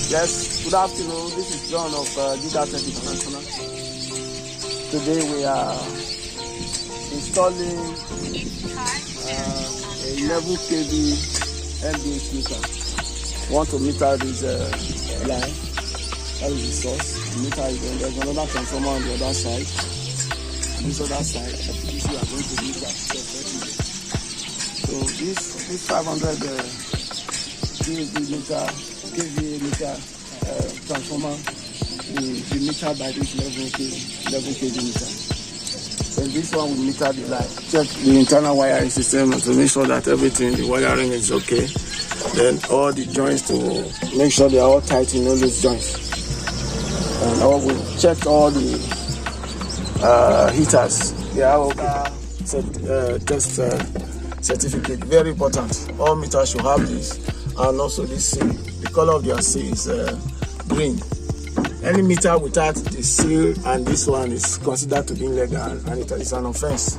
Yes, good afternoon. This is John of Gigatech International. Today we are installing a 11 kV MBH meter. Want to meter this line. That is the source. The meter is there's another transformer on the other side. This other side, this we are going to meter. So this 500 kV meter transformer will be metered by this 11 kV meter. Then this one will meter the line. Check the internal wiring system to make sure that everything, the wiring is okay. Then all the joints to make sure they are all tight in all those joints. And I will check all the heaters. They are all test certificate. Very important. All meters should have this, and also this seal. The color of their seal is green. Any meter without the seal and this one is considered to be illegal, and it is an offense.